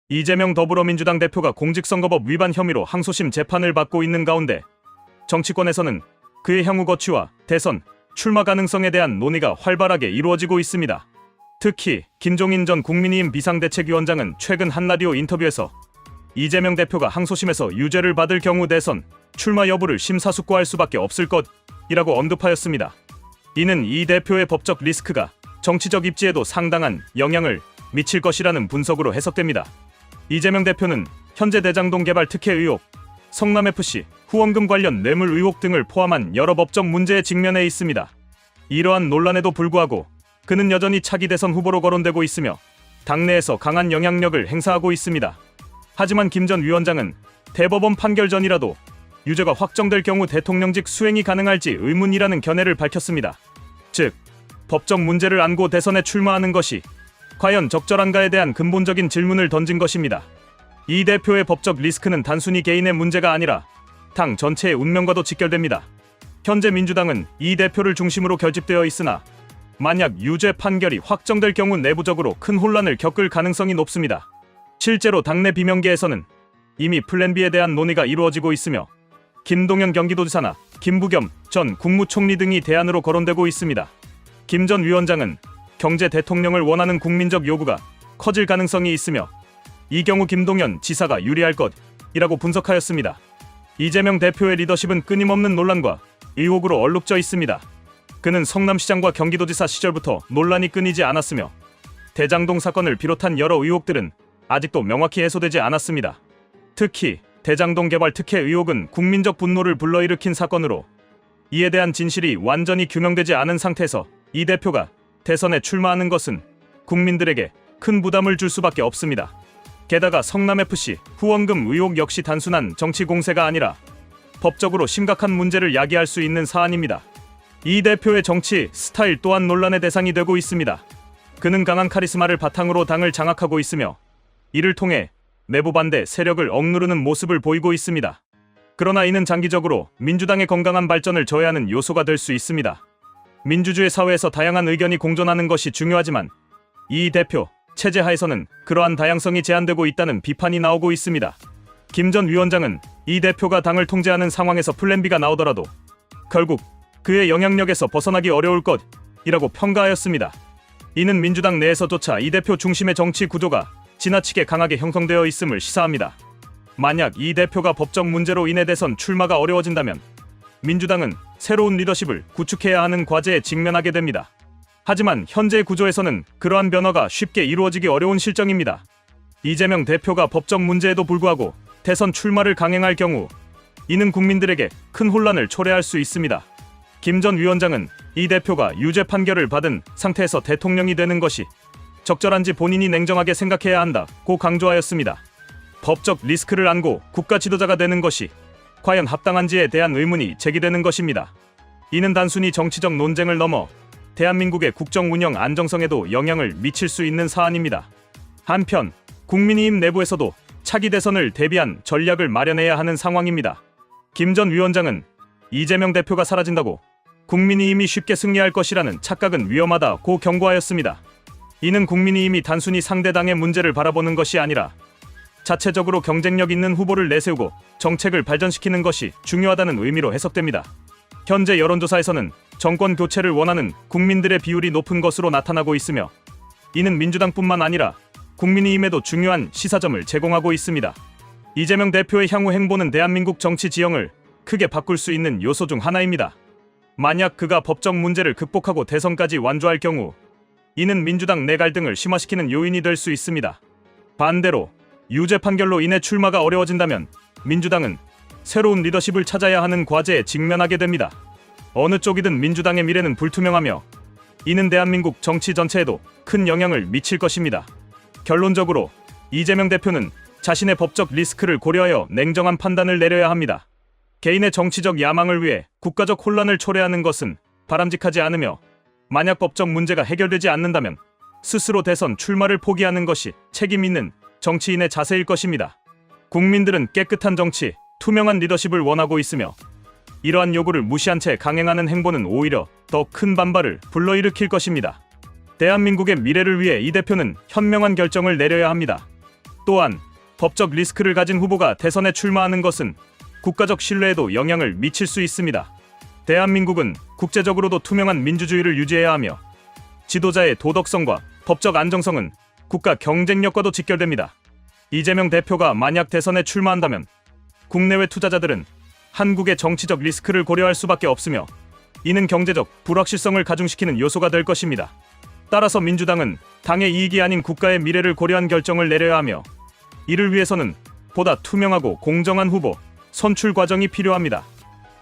이재명 더불어민주당 대표가 공직선거법 위반 혐의로 항소심 재판을 받고 있는 가운데 정치권에서는 그의 향후 거취와 대선, 출마 가능성에 대한 논의가 활발하게 이루어지고 있습니다. 특히 김종인 전 국민의힘 비상대책위원장은 최근 한 라디오 인터뷰에서 이재명 대표가 항소심에서 유죄를 받을 경우 대선, 출마 여부를 심사숙고할 수밖에 없을 것이라고 언급하였습니다. 이는 이 대표의 법적 리스크가 정치적 입지에도 상당한 영향을 미칠 것이라는 분석으로 해석됩니다. 이재명 대표는 현재 대장동 개발 특혜 의혹, 성남FC 후원금 관련 뇌물 의혹 등을 포함한 여러 법적 문제에 직면해 있습니다. 이러한 논란에도 불구하고 그는 여전히 차기 대선 후보로 거론되고 있으며 당내에서 강한 영향력을 행사하고 있습니다. 하지만 김 전 위원장은 대법원 판결 전이라도 유죄가 확정될 경우 대통령직 수행이 가능할지 의문이라는 견해를 밝혔습니다. 즉, 법적 문제를 안고 대선에 출마하는 것이 과연 적절한가에 대한 근본적인 질문을 던진 것입니다. 이 대표의 법적 리스크는 단순히 개인의 문제가 아니라 당 전체의 운명과도 직결됩니다. 현재 민주당은 이 대표를 중심으로 결집되어 있으나 만약 유죄 판결이 확정될 경우 내부적으로 큰 혼란을 겪을 가능성이 높습니다. 실제로 당내 비명계에서는 이미 플랜 B에 대한 논의가 이루어지고 있으며 김동연 경기도지사나 김부겸 전 국무총리 등이 대안으로 거론되고 있습니다. 김 전 위원장은 경제 대통령을 원하는 국민적 요구가 커질 가능성이 있으며 이 경우 김동연 지사가 유리할 것이라고 분석하였습니다. 이재명 대표의 리더십은 끊임없는 논란과 의혹으로 얼룩져 있습니다. 그는 성남시장과 경기도지사 시절부터 논란이 끊이지 않았으며 대장동 사건을 비롯한 여러 의혹들은 아직도 명확히 해소되지 않았습니다. 특히 대장동 개발 특혜 의혹은 국민적 분노를 불러일으킨 사건으로 이에 대한 진실이 완전히 규명되지 않은 상태에서 이 대표가 대선에 출마하는 것은 국민들에게 큰 부담을 줄 수밖에 없습니다. 게다가 성남FC 후원금 의혹 역시 단순한 정치 공세가 아니라 법적으로 심각한 문제를 야기할 수 있는 사안입니다. 이 대표의 정치 스타일 또한 논란의 대상이 되고 있습니다. 그는 강한 카리스마를 바탕으로 당을 장악하고 있으며 이를 통해 내부 반대 세력을 억누르는 모습을 보이고 있습니다. 그러나 이는 장기적으로 민주당의 건강한 발전을 저해하는 요소가 될 수 있습니다. 민주주의 사회에서 다양한 의견이 공존하는 것이 중요하지만 이 대표 체제 하에서는 그러한 다양성이 제한되고 있다는 비판이 나오고 있습니다. 김 전 위원장은 이 대표가 당을 통제하는 상황에서 플랜 B가 나오더라도 결국 그의 영향력에서 벗어나기 어려울 것이라고 평가하였습니다. 이는 민주당 내에서조차 이 대표 중심의 정치 구조가 지나치게 강하게 형성되어 있음을 시사합니다. 만약 이 대표가 법적 문제로 인해 대선 출마가 어려워진다면 민주당은 새로운 리더십을 구축해야 하는 과제에 직면하게 됩니다. 하지만 현재 구조에서는 그러한 변화가 쉽게 이루어지기 어려운 실정입니다. 이재명 대표가 법적 문제에도 불구하고 대선 출마를 강행할 경우 이는 국민들에게 큰 혼란을 초래할 수 있습니다. 김 전 위원장은 이 대표가 유죄 판결을 받은 상태에서 대통령이 되는 것이 적절한지 본인이 냉정하게 생각해야 한다고 강조하였습니다. 법적 리스크를 안고 국가 지도자가 되는 것이 과연 합당한지에 대한 의문이 제기되는 것입니다. 이는 단순히 정치적 논쟁을 넘어 대한민국의 국정 운영 안정성에도 영향을 미칠 수 있는 사안입니다. 한편 국민의힘 내부에서도 차기 대선을 대비한 전략을 마련해야 하는 상황입니다. 김 전 위원장은 이재명 대표가 사라진다고 국민의힘이 쉽게 승리할 것이라는 착각은 위험하다고 경고하였습니다. 이는 국민의힘이 단순히 상대당의 문제를 바라보는 것이 아니라 자체적으로 경쟁력 있는 후보를 내세우고 정책을 발전시키는 것이 중요하다는 의미로 해석됩니다. 현재 여론조사에서는 정권 교체를 원하는 국민들의 비율이 높은 것으로 나타나고 있으며 이는 민주당뿐만 아니라 국민의힘에도 중요한 시사점을 제공하고 있습니다. 이재명 대표의 향후 행보는 대한민국 정치 지형을 크게 바꿀 수 있는 요소 중 하나입니다. 만약 그가 법적 문제를 극복하고 대선까지 완주할 경우 이는 민주당 내 갈등을 심화시키는 요인이 될 수 있습니다. 반대로 유죄 판결로 인해 출마가 어려워진다면 민주당은 새로운 리더십을 찾아야 하는 과제에 직면하게 됩니다. 어느 쪽이든 민주당의 미래는 불투명하며 이는 대한민국 정치 전체에도 큰 영향을 미칠 것입니다. 결론적으로 이재명 대표는 자신의 법적 리스크를 고려하여 냉정한 판단을 내려야 합니다. 개인의 정치적 야망을 위해 국가적 혼란을 초래하는 것은 바람직하지 않으며 만약 법적 문제가 해결되지 않는다면 스스로 대선 출마를 포기하는 것이 책임 있는 정치인의 자세일 것입니다. 국민들은 깨끗한 정치, 투명한 리더십을 원하고 있으며 이러한 요구를 무시한 채 강행하는 행보는 오히려 더 큰 반발을 불러일으킬 것입니다. 대한민국의 미래를 위해 이 대표는 현명한 결정을 내려야 합니다. 또한 법적 리스크를 가진 후보가 대선에 출마하는 것은 국가적 신뢰에도 영향을 미칠 수 있습니다. 대한민국은 국제적으로도 투명한 민주주의를 유지해야 하며 지도자의 도덕성과 법적 안정성은 국가 경쟁력과도 직결됩니다. 이재명 대표가 만약 대선에 출마한다면 국내외 투자자들은 한국의 정치적 리스크를 고려할 수밖에 없으며 이는 경제적 불확실성을 가중시키는 요소가 될 것입니다. 따라서 민주당은 당의 이익이 아닌 국가의 미래를 고려한 결정을 내려야 하며 이를 위해서는 보다 투명하고 공정한 후보 선출 과정이 필요합니다.